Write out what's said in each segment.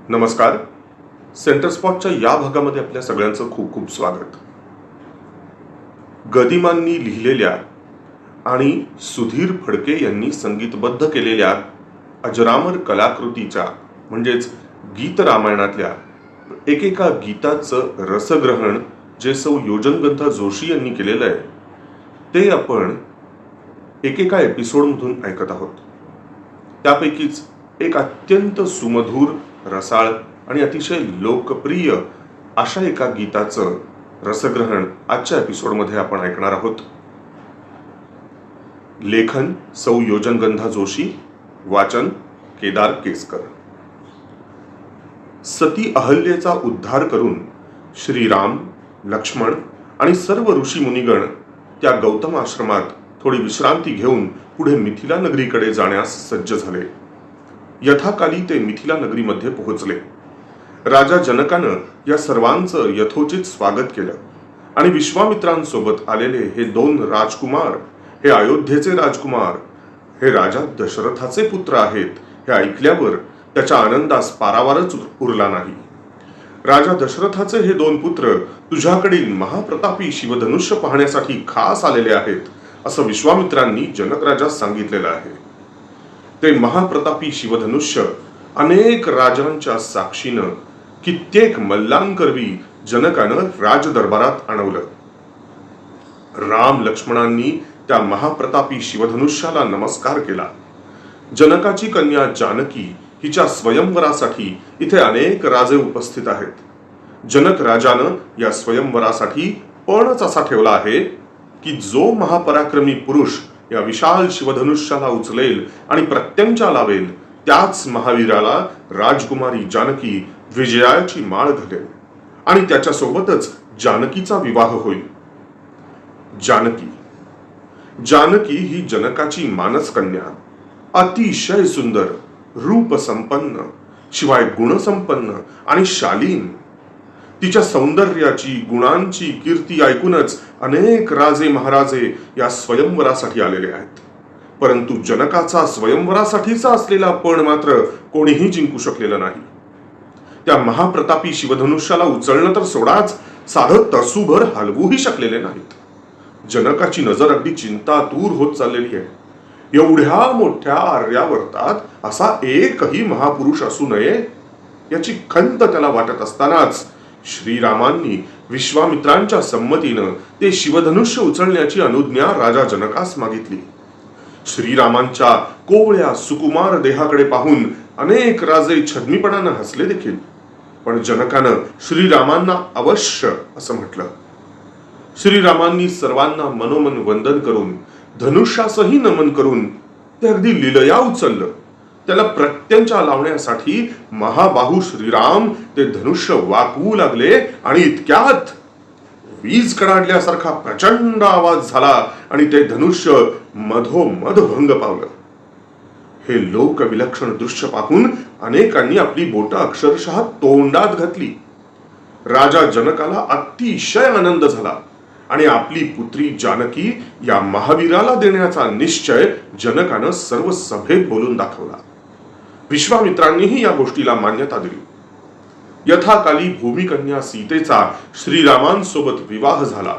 नमस्कार. सेंटर स्पॉटच्या या भागामध्ये आपल्या सगळ्यांचं खूप खूप स्वागत. गदिमांनी लिहिलेल्या आणि सुधीर फडके यांनी संगीतबद्ध केलेल्या अजरामर कलाकृतीच्या म्हणजेच गीत रामायणातल्या एकेका गीताचं रसग्रहण जे सौ योजनगंधा जोशी यांनी केलेलं आहे ते आपण एकेका एपिसोडमधून ऐकत आहोत. त्यापैकीच एक अत्यंत सुमधुर, रसाळ आणि अतिशय लोकप्रिय अशा एका गीताचं रसग्रहण आजच्या एपिसोडमध्ये आपण ऐकणार आहोत. लेखन सौ योजनगंधा जोशी, वाचन केदार केसकर. सती अहल्येचा उद्धार करून श्रीराम, लक्ष्मण आणि सर्व ऋषी मुनिगण त्या गौतम आश्रमात थोडी विश्रांती घेऊन पुढे मिथिला नगरीकडे जाण्यास सज्ज झाले. यथाकाली ते मिथिला नगरीमध्ये पोहोचले. राजा जनकानं या सर्वांचं यथोचित स्वागत केलं आणि विश्वामित्रांसोबत आलेले हे 2 राजकुमार, हे अयोध्येचे राजकुमार, हे राजा दशरथाचे पुत्र आहेत हे ऐकल्यावर त्याच्या आनंदास पारावारच उरला नाही. राजा दशरथाचे हे 2 पुत्र तुझ्याकडील महाप्रतापी शिवधनुष्य पाहण्यासाठी खास आलेले आहेत असं विश्वामित्रांनी जनकराजास सांगितलेलं आहे. ते महाप्रतापी शिवधनुष्य अनेक राजांच्या साक्षीनं कित्येक मल्लांकरवी जनकानं राजदरबारात आणवलं. राम लक्ष्मणांनी त्या महाप्रतापी शिवधनुष्याला नमस्कार केला. जनकाची कन्या जानकी हिच्या स्वयंवरासाठी इथे अनेक राजे उपस्थित आहेत. जनक राजानं या स्वयंवरासाठी पणच असा ठेवला आहे की जो महापराक्रमी पुरुष या विशाल शिवधनुष्याला उचलेल आणि प्रत्यंचा लावेल त्याच महावीराला राजकुमारी जानकी विजयाची माळ घालेल आणि त्याच्यासोबतच जानकीचा विवाह होईल. जानकी ही जनकाची मानसकन्या, अतिशय सुंदर, रूप संपन्न, शिवाय गुणसंपन्न आणि शालीन. तिच्या सौंदर्याची, गुणांची कीर्ती ऐकूनच अनेक राजे महाराजे या स्वयंवरासाठी आलेले आहेत. परंतु जनकाचा स्वयंवरासाठीचा असलेला पण मात्र कोणीही जिंकू शकलेलं नाही. त्या महाप्रतापी शिवधनुष्याला उचलणं तर सोडाच, साधं तसूभर हलवूही शकलेले नाहीत. जनकाची नजर अगदी चिंतातूर होत चाललेली आहे. एवढ्या मोठ्या आर्यावर्तात असा एकही महापुरुष असू नये याची खंत त्याला वाटत असतानाच श्रीरामांनी विश्वामित्रांच्या संमतीनं ते शिवधनुष्य उचलण्याची अनुज्ञा राजा जनकास मागितली. श्रीरामांच्या कोवळ्या सुकुमार देहाकडे पाहून अनेक राजे छद्मीपणानं हसले देखील, पण जनकानं श्रीरामांना अवश्य असं म्हटलं. श्रीरामांनी सर्वांना मनोमन वंदन करून, धनुष्यासही नमन करून ते अगदी लीलया उचललं. त्याला प्रत्यंचा लावण्यासाठी महाबाहू श्रीराम ते धनुष्य वाकवू लागले आणि इतक्यात वीज कडाडल्यासारखा प्रचंड आवाज झाला आणि ते धनुष्य मधोमध भंग पावलं. हे लोकविलक्षण दृश्य पाहून अनेकांनी आपली बोटं अक्षरशः तोंडात घातली. राजा जनकाला अतिशय आनंद झाला आणि आपली पुत्री जानकी या महावीराला देण्याचा निश्चय जनकानं सर्व सभेत बोलून दाखवला. विश्वामित्रांनीही या गोष्टीला मान्यता दिली. यथाकाली भूमिकन्या सीतेचा श्रीरामांसोबत विवाह झाला.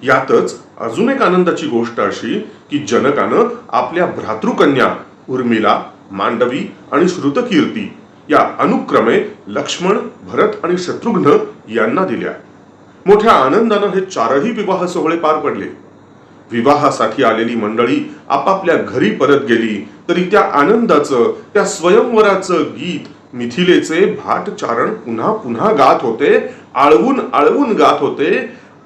यातच अजून एक आनंदाची गोष्ट अशी की जनकानं आपल्या भ्रातृकन्या उर्मिला, मांडवी आणि श्रुतकीर्ती या अनुक्रमे लक्ष्मण, भरत आणि शत्रुघ्न यांना दिल्या. मोठ्या आनंदानं हे 4ही विवाह सोहळे पार पडले. विवाहासाठी आलेली मंडळी आपापल्या घरी परत गेली तरी त्या आनंदाचं, त्या स्वयंवराचं गीत मिथिलेचे भाटचारण पुन्हा पुन्हा गात होते, आळवून आळवून गात होते.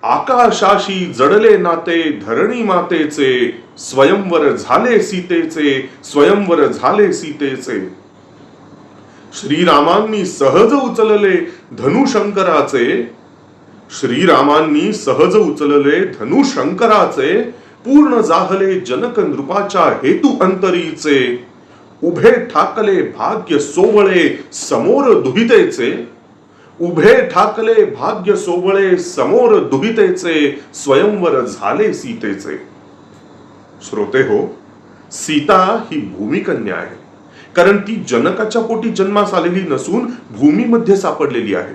आकाशाशी जडले नाते धरणी मातेचे, स्वयंवर झाले सीतेचे, स्वयंवर झाले सीतेचे. श्रीरामांनी सहज उचलले धनुशंकराचे, श्रीरामांनी सहज उचलले धनुशंकराचे, पूर्ण जाहले जनक नृपाच्या हेतू अंतरीचे. उभे ठाकले भाग्य सोवळे समोर दुहितेचे, उभे ठाकले भाग्य सोवळे समोर दुहितेचे, स्वयंवर झाले सीतेचे. श्रोते हो, सीता ही भूमिकन्या आहे. कारण ती जनकाच्या पोटी जन्मास आलेली नसून भूमीमध्ये सापडलेली आहे.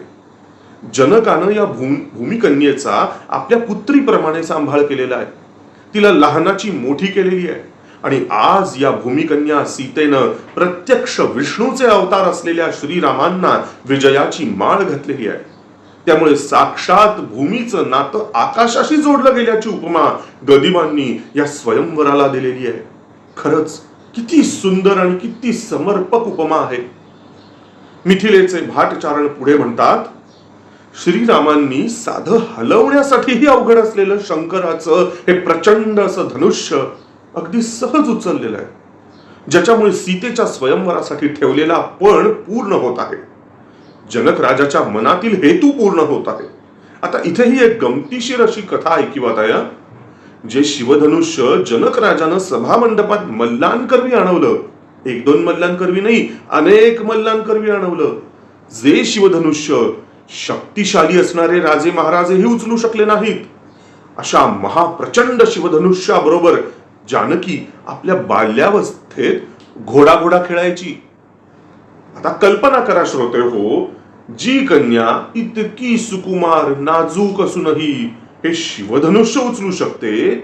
जनकानं या भूमिकन्येचा आपल्या पुत्रीप्रमाणे सांभाळ केलेला आहे. तिला लहानाची मोठी केलेली आहे. आणि आज या भूमिकन्या सीतेनं प्रत्यक्ष विष्णूचे अवतार असलेल्या श्रीरामांना विजयाची माळ घातलेली आहे. त्यामुळे साक्षात भूमीचं नातं आकाशाशी जोडलं गेल्याची उपमा गदिमांनी या स्वयंवराला दिलेली आहे. खरंच किती सुंदर आणि किती समर्पक उपमा आहे. मिथिलेचे भाटचारण पुढे म्हणतात, श्रीरामांनी साधं हलवण्यासाठीही अवघड असलेलं शंकराचं हे प्रचंड असं धनुष्य अगदी सहज उचललेलं आहे, ज्याच्यामुळे सीतेच्या स्वयंवरासाठी ठेवलेला पण पूर्ण होत आहे. जनक राजाच्या मनातील हेतू पूर्ण होत आहे. आता इथेही एक गमतीशीर अशी कथा ऐकिवात आहे. जे शिवधनुष्य जनक राजानं सभा मंडपात मल्लांकरवी आणवलं, 1-2 मल्लांकरवी नाही, अनेक मल्लांकरवी आणवलं. जे शिवधनुष्य शक्तिशाली असणारे राजे महाराजेही उचलू शकले नाहीत, अशा महाप्रचंड शिवधनुष्याबरोबर जानकी आपल्या बाल्यावस्थेत घोडा खेळायची. आता कल्पना करा श्रोते हो, जी कन्या इतकी सुकुमार नाजूक असूनही हे शिवधनुष्य उचलू शकते,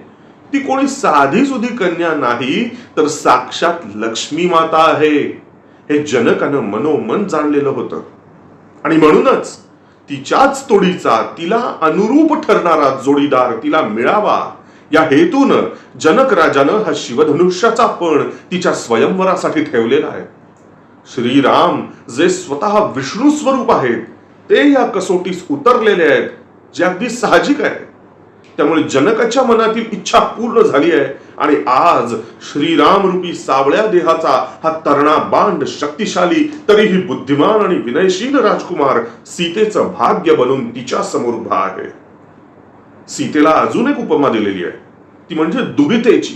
ती कोणी साधी सुधी कन्या नाही, तर साक्षात लक्ष्मी माता आहे. हे जनकानं मनोमन जाणलेलं होतं. आणि म्हणूनच तिच्याच तोडीचा, तिला अनुरूप ठरणारा जोडीदार तिला मिळावा या हेतून जनक राजानं हा शिवधनुष्याचा पण तिच्या स्वयंवरासाठी ठेवलेला आहे. श्रीराम जे स्वतः विष्णू स्वरूप आहेत, ते या कसोटीस उतरलेले आहेत, जे अगदी साहजिक आहे. त्यामुळे जनकाच्या मनातील इच्छा पूर्ण झाली आहे. आणि आज श्रीराम रूपी सावळ्या देहाचा हा तरणा बांड शक्तिशाली तरीही बुद्धिमान आणि विनयशील राजकुमार सीतेचं भाग्य बनून तिच्या समोर उभा आहे. सीतेला अजून एक उपमा दिलेली आहे, ती म्हणजे दुहितेची.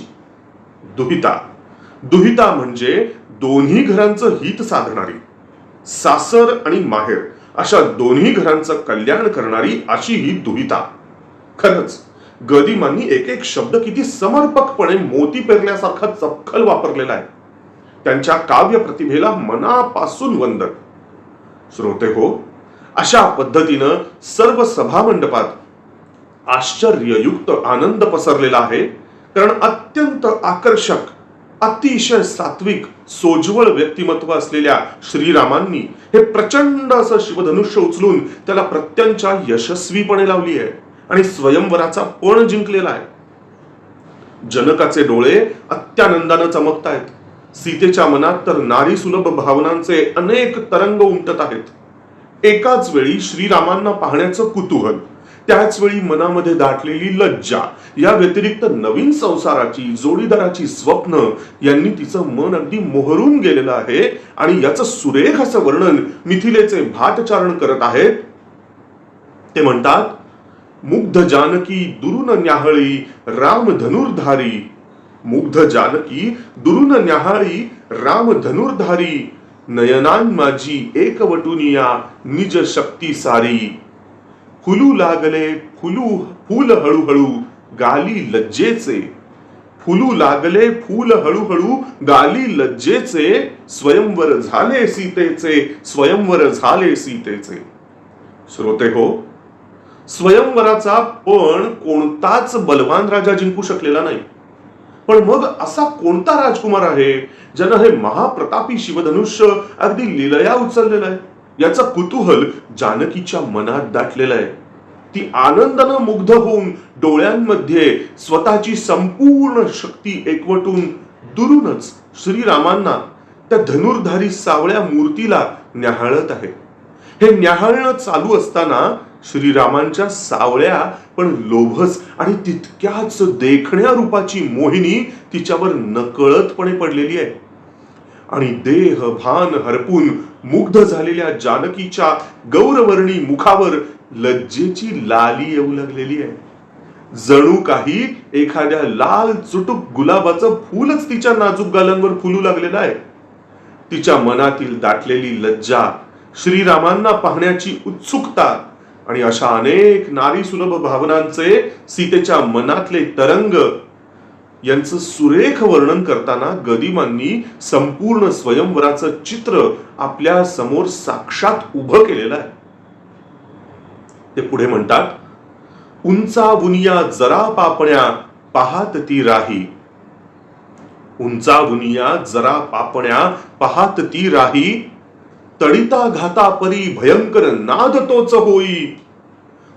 दुहिता म्हणजे दोन्ही घरांचं हित साधणारी, सासर आणि माहेर अशा दोन्ही घरांचं कल्याण करणारी अशी ही दुहिता. खरंच गदिमांनी एक एक शब्द किती समर्पकपणे मोती पेरल्यासारखा चपखल वापरलेला आहे. त्यांच्या काव्य प्रतिभेला मनापासून वंदन. श्रोते हो, अशा पद्धतीनं सर्व सभा मंडपात आश्चर्ययुक्त आनंद पसरलेला आहे. कारण अत्यंत आकर्षक, अतिशय सात्विक, सोज्वळ व्यक्तिमत्व असलेल्या श्रीरामांनी हे प्रचंड असं शिवधनुष्य उचलून त्याला प्रत्यंचा यशस्वीपणे लावली आहे आणि स्वयंवराचा पण जिंकलेला आहे. जनकाचे डोळे अत्यानंदानं चमकतायत. सीतेच्या मनात तर नारी सुलभ भावनांचे अनेक तरंग उमटत आहेत. एकाच वेळी श्रीरामांना पाहण्याचं कुतूहल, त्याच वेळी मनामध्ये दाटलेली लज्जा, या व्यतिरिक्त नवीन संसाराची, जोडीदाराची स्वप्न यांनी तिचं मन अगदी मोहरून गेलेलं आहे. आणि याचं सुरेख असं वर्णन मिथिलेचे भाटचारण करत आहेत. ते म्हणतात, मुग्ध जानकी दुरून न्याहळी राम धनुर्धारी. मुग्ध जानकी दुरून न्याहाळी राम धनुर्धारी. नयनान माझी एकवटुनिया निज शक्ती सारी. फुलू लागले फूल हळूहळू गाली लज्जेचे. फुलू लागले फूल हळूहळू गाली लज्जेचे. स्वयंवर झाले सीतेचे, स्वयंवर झाले सीतेचे. श्रोते हो, स्वयंवराचा पण कोणताच बलवान राजा जिंकू शकलेला नाही. पण मग असा कोणता राजकुमार आहे ज्यानं हे महाप्रतापी शिवधनुष्य अगदी लीलया उचललेलं आहे? याचं कुतूहल जानकीच्या मनात दाटलेलं आहे. ती आनंदानं मुग्ध होऊन डोळ्यांमध्ये स्वतःची संपूर्ण शक्ती एकवटून दुरूनच श्रीरामांना, त्या धनुर्धारी सावळ्या मूर्तीला न्याहाळत आहे. हे न्याहाळणं चालू असताना श्रीरामांच्या सावळ्या पण लोभस आणि तितक्याच देखण्या रूपाची मोहिनी तिच्यावर नकळतपणे पडलेली आहे. आणि देह भान हरपून मुग्ध झालेल्या जानकीच्या गौरवर्णी मुखावर लज्जेची लाली येऊ लागलेली आहे. जणू काही एखाद्या लाल चुटुक गुलाबाचं फूलच तिच्या नाजूक गालांवर फुलू लागलेलं आहे. तिच्या मनातील दाटलेली लज्जा, श्रीरामांना पाहण्याची उत्सुकता आणि अशा अनेक नारी सुलभ भावनांचे सीतेच्या मनातले तरंग यांचं सुरेख वर्णन करताना गदिमांनी संपूर्ण स्वयंवराचं चित्र आपल्या समोर साक्षात उभं केलेलं आहे. ते पुढे म्हणतात, उंचावुनिया जरा पापण्या पाहात ती राही. उंचावुनिया जरा पापण्या पाहात ती राही. तडिता घाता परी भयंकर नाद तोच होई.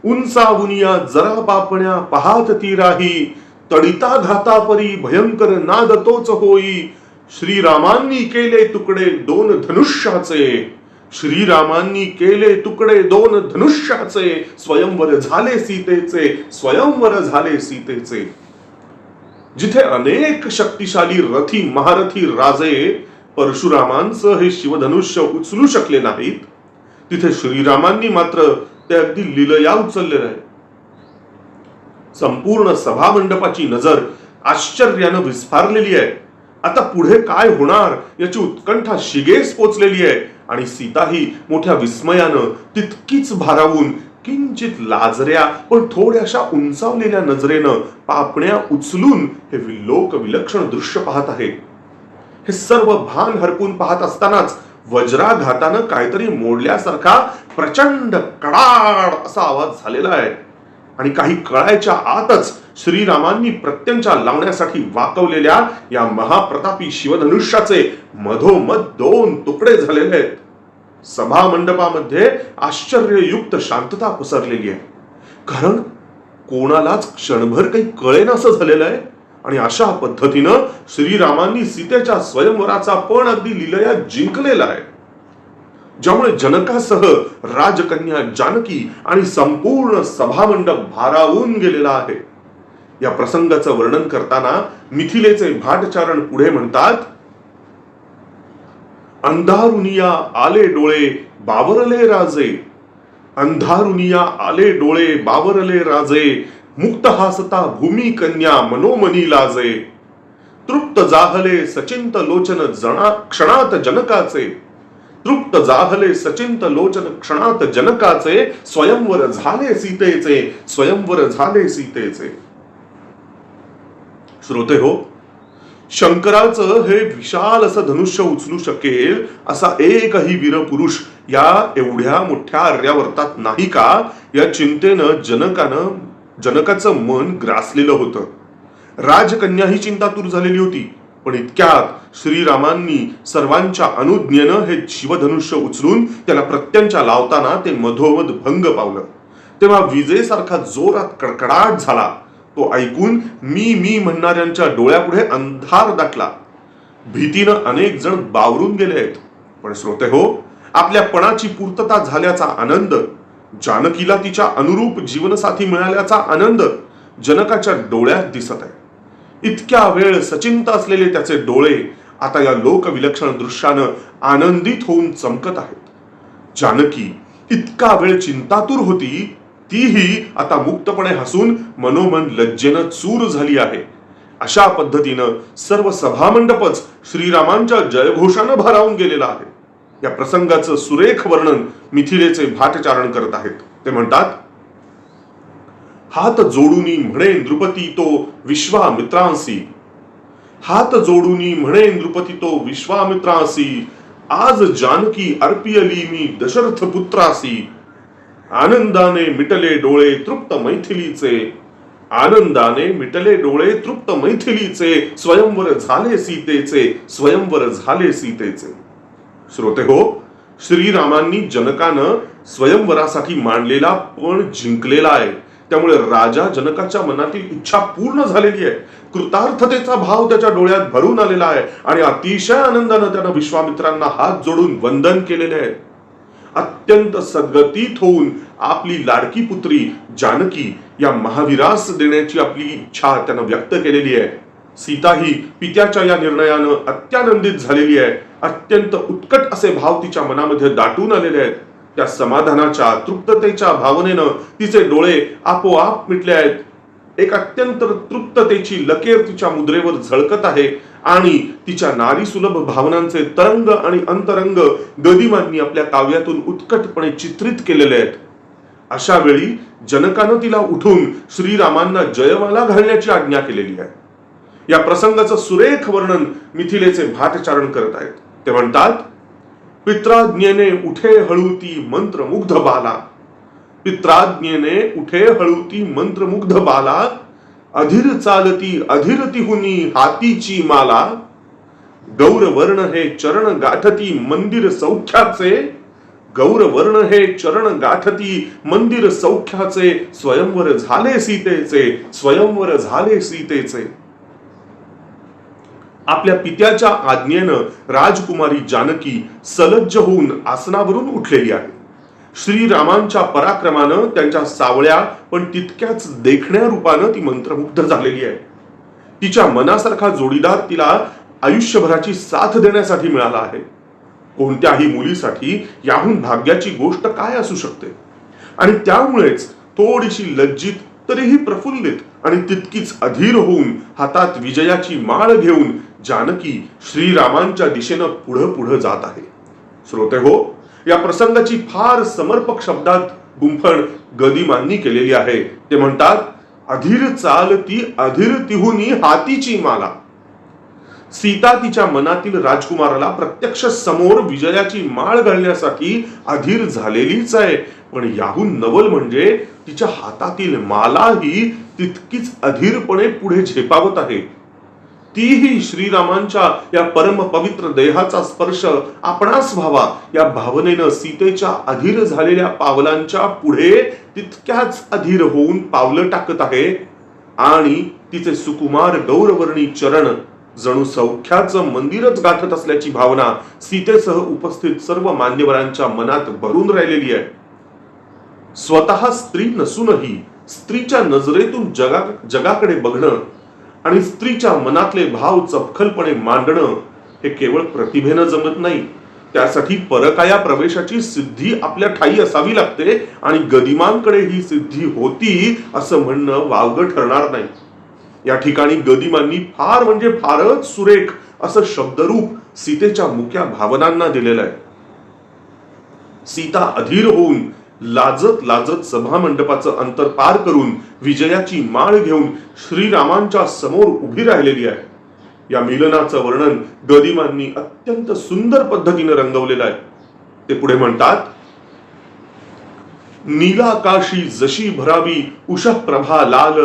उंचावुनिया जरा पापण्या पाहात ती राही. तडिता घाता परी भयंकर नाद तोच होई. श्रीरामांनी केले तुकडे दोन धनुष्याचे. श्रीरामांनी केले तुकडे दोन धनुष्याचे. स्वयंवर झाले सीतेचे. स्वयंवर झाले सीतेचे. जिथे अनेक शक्तिशाली रथी महारथी राजे परशुरामांचं हे शिवधनुष्य उचलू शकले नाहीत, तिथे श्रीरामांनी मात्र ते अगदी लीलया उचललेलं आहे. संपूर्ण सभा मंडपाची नजर आश्चर्यानं विस्फारलेली आहे. आता पुढे काय होणार याची उत्कंठा शिगेस पोचलेली आहे आणि सीताही मोठ्या विस्मयानं तितकीच भारावून किंचित लाजऱ्या पण थोड्याशा उंचावलेल्या नजरेनं पापण्या उचलून हे विलोक विलक्षण दृश्य पाहत आहे. हे सर्व भान हरपून पाहत असतानाच वज्राघातानं काहीतरी मोडल्यासारखा प्रचंड कडाड असा आवाज झालेला आहे आणि काही कळायच्या आतच श्रीरामांनी प्रत्यंचा लावण्यासाठी वाकवलेल्या या महाप्रतापी शिवधनुष्याचे मधोमध दोन तुकडे झालेले आहेत. सभा मंडपामध्ये आश्चर्ययुक्त शांतता पसरलेली आहे, कारण कोणालाच क्षणभर काही कळेनासं झालेलं आहे आणि अशा पद्धतीनं श्रीरामांनी सीतेच्या स्वयंवराचा पण अगदी लीलया जिंकलेला आहे, ज्यामुळे जनकासह राजकन्या जानकी आणि संपूर्ण सभामंडप भारावून गेलेला आहे. या प्रसंगाचं वर्णन करताना मिथिलेचे भाटचारण पुढे म्हणतात, अंधारुनिया आले डोळे बावरले राजे. अंधारुनिया आले डोळे बावरले राजे. मुक्त हासता भूमी कन्या मनोमनी लाजे. तृप्त जाहले सचिंत लोचन क्षणात जनकाचे. तृप्त जाहले सचिंत लोचन क्षणात जनकाचे. स्वयंवर झाले सीतेचे. स्वयंवर झाले सीतेचे. श्रोते हो, शंकराचं हे विशाल असं धनुष्य उचलू शकेल असा एकही वीरपुरुष या एवढ्या मोठ्या आर्यावर्तात नाही का, या चिंतेनं जनकाचं मन ग्रासलेलं होतं. राजकन्या ही चिंतातूर झालेली होती, पण इतक्यात श्रीरामांनी सर्वांच्या अनुज्ञेनं हे शिवधनुष्य उचलून त्याला प्रत्यंचा लावताना ते मधोमध भंग पावलं. तेव्हा विजेसारखा जोरात कडकडाट झाला. तो ऐकून मी म्हणणाऱ्यांच्या डोळ्यापुढे अंधार दाटला. भीतीनं अनेक जण बावरून गेले आहेत. पण श्रोते हो, आपल्या पणाची पूर्तता झाल्याचा आनंद, जानकीला तिच्या अनुरूप जीवनसाथी मिळाल्याचा आनंद जनकाच्या डोळ्यात दिसत आहे. इतक्या वेळ सचिंत असलेले त्याचे डोळे आता या लोकविलक्षण दृश्यानं आनंदित होऊन चमकत आहेत. जानकी इतका वेळ चिंतातूर होती, तीही आता मुक्तपणे हसून मनोमन लज्जेनं चूर झाली आहे. अशा पद्धतीनं सर्व सभामंडपच श्रीरामांच्या जयघोषानं भारावून गेलेला आहे. या प्रसंगाचं सुरेख वर्णन मिथिलेचे भाटचारण करत आहेत. ते म्हणतात, हात जोडूनी म्हणे नृपती तो विश्वामित्रांसी. हात जोडूनी म्हणे नृपती तो विश्वामित्रांसी. आज जानकी अर्पियली मी दशरथ पुत्रासी. आनंदाने मिटले डोळे तृप्त मैथिलीचे. आनंदाने मिटले डोळे तृप्त मैथिलीचे. स्वयंवर झाले सीतेचे. स्वयंवर झाले सीतेचे. श्रोते हो, श्रीरामांनी जनकानं स्वयंवरासाठी मांडलेला पण जिंकलेला आहे. त्यामुळे राजा जनकाच्या मनातील इच्छा पूर्ण झालेली आहे. कृतार्थतेचा भाव त्याच्या डोळ्यात भरून आलेला आहे आणि अतिशय आनंदानं त्यानं विश्वामित्रांना हात जोडून वंदन केलेले आहे. अत्यंत सद्गतीत होऊन आपली लाडकी पुत्री जानकी या महावीरास देण्याची आपली इच्छा त्यानं व्यक्त केलेली आहे. सीताही पित्याच्या या निर्णयानं अत्यानंदित झालेली आहे. अत्यंत उत्कट असे भाव तिच्या मनामध्ये दाटून आलेले आहेत. त्या समाधानाच्या तृप्ततेच्या भावनेनं तिचे डोळे आपोआप मिटले आहेत. एक अत्यंत तृप्ततेची लकेर तिच्या मुद्रेवर झळकत आहे आणि तिच्या नारी सुलभ भावनांचे तरंग आणि अंतरंग गदिमांनी आपल्या काव्यातून उत्कटपणे चित्रित केलेले आहेत. अशा वेळी जनकानं तिला उठून श्रीरामांना जयमाला घालण्याची आज्ञा केलेली आहे. या प्रसंगाचं सुरेख वर्णन मिथिलेचे भाटचारण करत आहेत. ते म्हणतात, पित्राज्ञेने उठे हळूती मंत्रमुग्ध बाला, पित्राज्ञेने उठे हळूती मंत्रमुग्ध बाला, अधीर चालती अधीरतिहुनी हातीची माला, गौरवर्ण हे चरण गाठती मंदिर सौख्याचे, गौरवर्ण हे चरण गाठती मंदिर सौख्याचे, स्वयंवर झाले सीतेचे, स्वयंवर झाले सीतेचे. आपल्या पित्याच्या आज्ञेनं राजकुमारी जानकी सलज्ज होऊन आसनावरून उठलेली आहे. श्रीरामांच्या पराक्रमानं त्यांच्या सावळ्या पण तितक्याच देखण्या रूपानं ती मंत्रमुग्ध झालेली आहे. तिच्या मनासारखा जोडीदार तिला आयुष्यभराची साथ देण्यासाठी मिळाला आहे. कोणत्याही मुलीसाठी याहून भाग्याची गोष्ट काय असू शकते. आणि त्यामुळेच थोडीशी लज्जित तरीही प्रफुल्लित आणि तितकीच अधीर होऊन हातात विजयाची माळ घेऊन जानकी श्रीरामांच्या दिशेनं पुढं पुढं जात आहे. श्रोते हो, या प्रसंगाची फार समर्पक शब्दात गुंफण गदिमांनी केलेली आहे. ते म्हणतात, अधीर चालती अधीर तिहुनी हातीची माला. सीता तिच्या मनातील राजकुमाराला प्रत्यक्ष समोर विजयाची माळ घालण्यासाठी अधीर झालेलीच आहे. पण याहून नवल म्हणजे तिच्या हातातील मालाही तितकीच अधीरपणे पुढे झेपावत आहे. तीही श्रीरामांच्या या परम पवित्र देहाचा स्पर्श आपणास व्हावा या भावनेनं सीतेच्या अधीर झालेल्या पावलांच्या पुढे तितक्याच अधीर होऊन पावलं टाकत आहे. आणि तिचे सुकुमार गौरवर्णी चरण जणू सौख्याचं मंदिरच गाठत असल्याची भावना सीतेसह उपस्थित सर्व मान्यवरांच्या मनात भरून राहिलेली आहे. स्वतः स्त्री नसूनही स्त्रीच्या नजरेतून जगाकडे बघणं आणि स्त्रीच्या मनातले भाव चपखलपणे मांडणं हे केवळ प्रतिभेनं जमत नाही. त्यासाठी परकाया प्रवेशाची सिद्धी आपल्या ठायी असावी लागते. आणि गदिमांकडे ही सिद्धी होती असं म्हणणं वावगं ठरणार नाही. या ठिकाणी गदिमांनी फार म्हणजे फारच सुरेख असं शब्दरूप सीतेच्या मुक्या भावनांना दिलेलं आहे. सीता अधीर होऊन लाजत लाजत सभा मंडपाचं अंतर पार करून विजयाची माळ घेऊन श्रीरामांच्या समोर उभी राहिलेली आहे. या मिलनाचं वर्णन गदिमांनी अत्यंत सुंदर पद्धतीने रंगवलेलं आहे. ते पुढे म्हणतात, नीलाकाशी जशी भरावी उषः प्रभा लाल,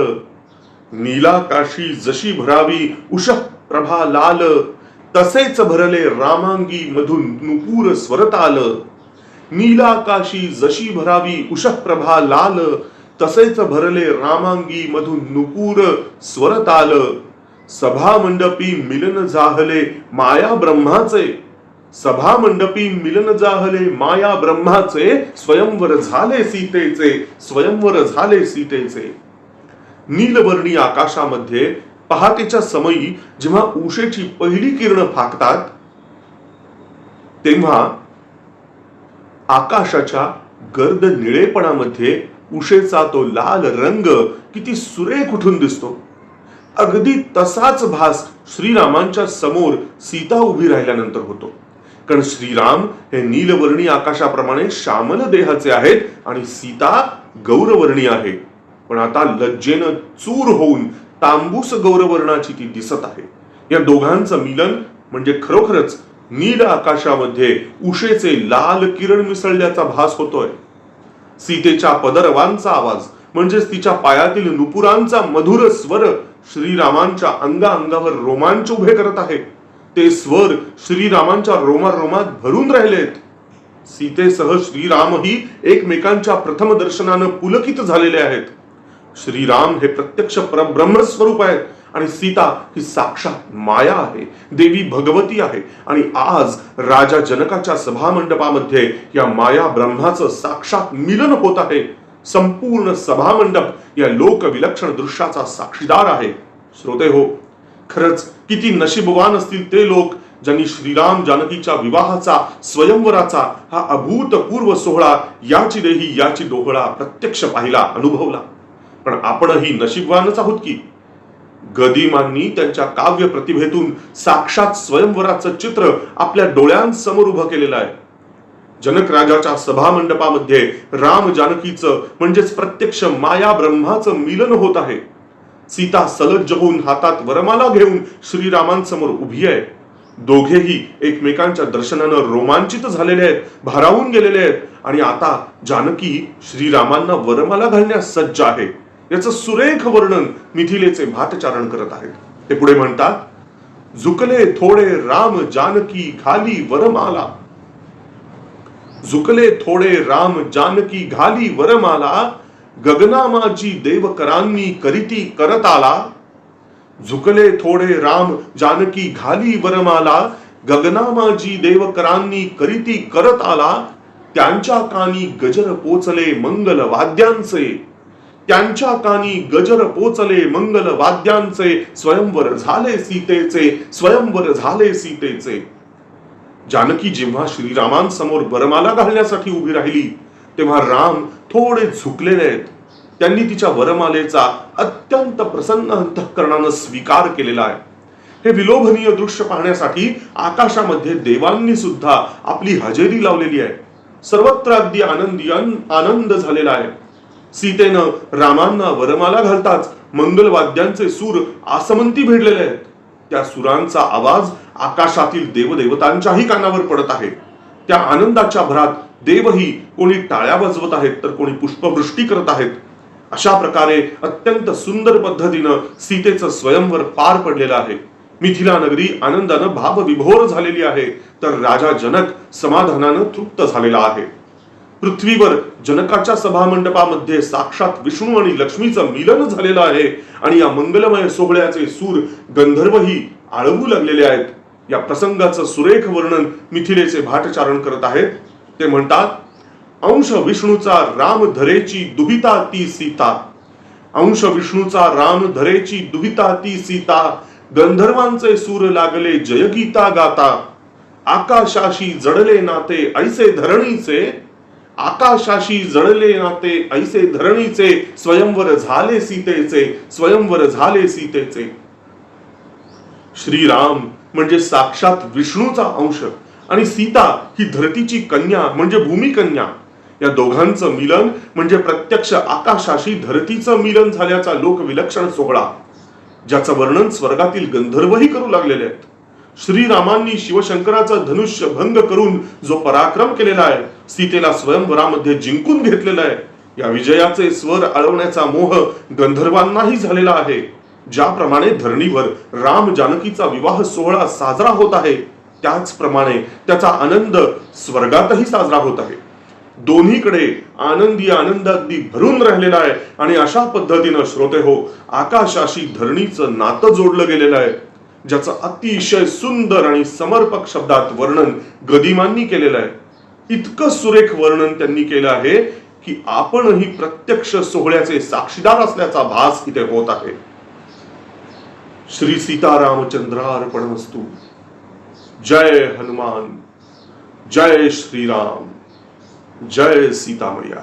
नीलाकाशी जशी भरावी उषः प्रभा लाल, तसेच भरले रामांगी मधून नुपूर स्वरताल, नीलाकाशी जशी भरावी उषः प्रभा लाल, तसेच भरले रामांगी मधून नुपूर स्वरताल, सभा मंडपी मिलन जाहले माया ब्रह्माचे, सभा मंडपी मिलन जाहले माया ब्रह्माचे, स्वयंवर झाले सीतेचे, स्वयंवर झाले सीतेचे. नीलवर्णी आकाशामध्ये पहाटेच्या समयी जेव्हा उशेची पहिली किरण फाकतात तेव्हा आकाशाच्या गर्द निळेपणामध्ये उशेचा तो लाल रंग किती सुरेख उठून दिसतो. अगदी तसाच भास श्रीरामांच्या समोर सीता उभी राहिल्यानंतर होतो. कारण श्रीराम हे नीलवर्णी आकाशाप्रमाणे श्यामल देहाचे आहेत आणि सीता गौरवर्णी आहे. पण आता लज्जेनं चूर होऊन तांबूस गौरवर्णाची ती दिसत आहे. या दोघांचं मिलन म्हणजे खरोखरच नील आकाशामध्ये उशेचे लाल किरण मिसळल्याचा भास होतोय. सीतेच्या पदरवांचा आवाज म्हणजेच तिच्या पायातील नुपुरांचा मधुर स्वर श्रीरामांच्या अंगावर रोमांच उभे करत आहे. ते स्वर श्रीरामांच्या रोमारोमात भरून राहिलेत. सीतेसह श्रीरामही एकमेकांच्या प्रथम दर्शनानं पुलकित झालेले आहेत. श्रीराम हे प्रत्यक्ष परब्रह्मस्वरूप आहेत आणि सीता ही साक्षात माया आहे, देवी भगवती आहे. आणि आज राजा जनकाच्या सभामंडपामध्ये या माया ब्रह्माचं साक्षात मिलन होत आहे. संपूर्ण सभामंडप या लोकविलक्षण दृश्याचा साक्षीदार आहे. श्रोते हो, खरंच किती नशीबवान असतील ते लोक ज्यांनी श्रीराम जानकीच्या विवाहाचा स्वयंवराचा हा अभूतपूर्व सोहळा याची देही याची डोहळा प्रत्यक्ष पाहिला, अनुभवला. पण आपणही नशीबवानच आहोत की गदिमांनी त्यांच्या काव्य प्रतिभेतून साक्षात स्वयंवराचं चित्र आपल्या डोळ्यांसमोर उभं केलेलं आहे. जनक राजाच्या सभामंडपामध्ये राम जानकीचं म्हणजेच प्रत्यक्ष माया ब्रह्माचं मिलन होत आहे. सीता सलज्ज होऊन हातात वरमाला घेऊन श्रीरामांसमोर उभी आहे. दोघेही एकमेकांच्या दर्शनानं रोमांचित झालेले आहेत, भारावून गेलेले आहेत आणि आता जानकी श्रीरामांना वरमाला घालण्यास सज्ज आहे. याचं सुरेख वर्णन मिथिलेचे भाटचारण करत आहेत. ते पुढे म्हणतात, झुकले थोडे राम जानकी घाली वरमाला. झुकले थोडे राम जानकी घाली वरमाला, गगनामाजी देवकरांनी करीती करत आला. झुकले थोडे राम जानकी घाली वरमाला, गगनामाजी देवकरांनी करीती करत आला. त्यांच्या कानी गजर पोचले मंगल वाद्यांचे. त्यांच्या कानी गजर पोचले मंगल वाद्यांचे. स्वयंवर झाले सीतेचे, स्वयंवर झाले सीतेचे. जानकी जेव्हा श्रीरामांसमोर वरमाला घालण्यासाठी उभी राहिली तेव्हा राम थोडे झुकलेले आहेत. त्यांनी तिच्या वरमालेचा अत्यंत प्रसन्न अंतःकरणानं स्वीकार केलेला आहे. हे विलोभनीय दृश्य पाहण्यासाठी आकाशामध्ये देवांनी सुद्धा आपली हजेरी लावलेली आहे. सर्वत्र अगदी आनंद झालेला आहे. सीतेनं रामांना वरमाला घालताच मंगलवाद्यांचे सूर आसमंती भिडलेले आहेत. त्या सुरांचा आवाज आकाशातील देवदेवतांच्याही कानावर पडत आहे. त्या आनंदाच्या भरात देवही कोणी टाळ्या वाजवत आहेत तर कोणी पुष्पवृष्टी करत आहेत. अशा प्रकारे अत्यंत सुंदर पद्धतीनं सीतेचं स्वयंवर पार पडलेलं आहे. मिथिला नगरी आनंदानं भावविभोर झालेली आहे तर राजा जनक समाधानानं तृप्त झालेला आहे. पृथ्वीवर जनकाच्या सभामंडपामध्ये साक्षात विष्णू आणि लक्ष्मीचं मिलन झालेलं आहे आणि या मंगलमय सोहळ्याचे सूर गंधर्वही आळवू लागलेले आहेत. या प्रसंगाचं सुरेख वर्णन मिथिलेचे भाटचारण करत आहेत. ते म्हणतात, अंश विष्णूचा राम धरेची दुहिता ती सीता. अंश विष्णूचा राम धरेची दुहिता ती सीता. गंधर्वांचे सूर लागले जयगीता गाता. आकाशाशी जडले नाते ऐसे धरणीचे. आकाशाशी जडले नाते ऐसे धरणीचे. स्वयंवर झाले सीतेचे, स्वयंवर झाले सीतेचे. श्रीराम म्हणजे साक्षात विष्णूचा अंश आणि सीता ही धरतीची कन्या म्हणजे भूमिकन्या. या दोघांचं मिलन म्हणजे प्रत्यक्ष आकाशाशी धरतीचं मिलन झाल्याचा लोकविलक्षण सोहळा, ज्याचं वर्णन स्वर्गातील गंधर्वही करू लागलेले आहेत. श्रीरामांनी शिवशंकराचा धनुष्य भंग करून जो पराक्रम केलेला आहे, सीतेला स्वयंवरामध्ये जिंकून घेतलेला आहे, या विजयाचे स्वर आळवण्याचा मोह गंधर्वांनाही झालेला आहे. ज्याप्रमाणे धरणीवर राम जानकीचा विवाह सोहळा साजरा होत आहे त्याचप्रमाणे त्याचा आनंद स्वर्गातही साजरा होत आहे. दोन्हीकडे आनंदी आनंद अगदी भरून राहिलेला आहे आणि अशा पद्धतीनं श्रोते हो, आकाशाशी धरणीचं नातं जोडलं गेलेलं आहे, ज्याचं अतिशय सुंदर आणि समर्पक शब्दात वर्णन गदिमांनी केलेलं आहे. इतकं सुरेख वर्णन त्यांनी केलं आहे की आपणही प्रत्यक्ष सोहळ्याचे साक्षीदार असल्याचा भास इथे होत आहे. श्री सीतारामचंद्रार्पणमस्तु. जय हनुमान, जय श्रीराम, जय सीता मैया.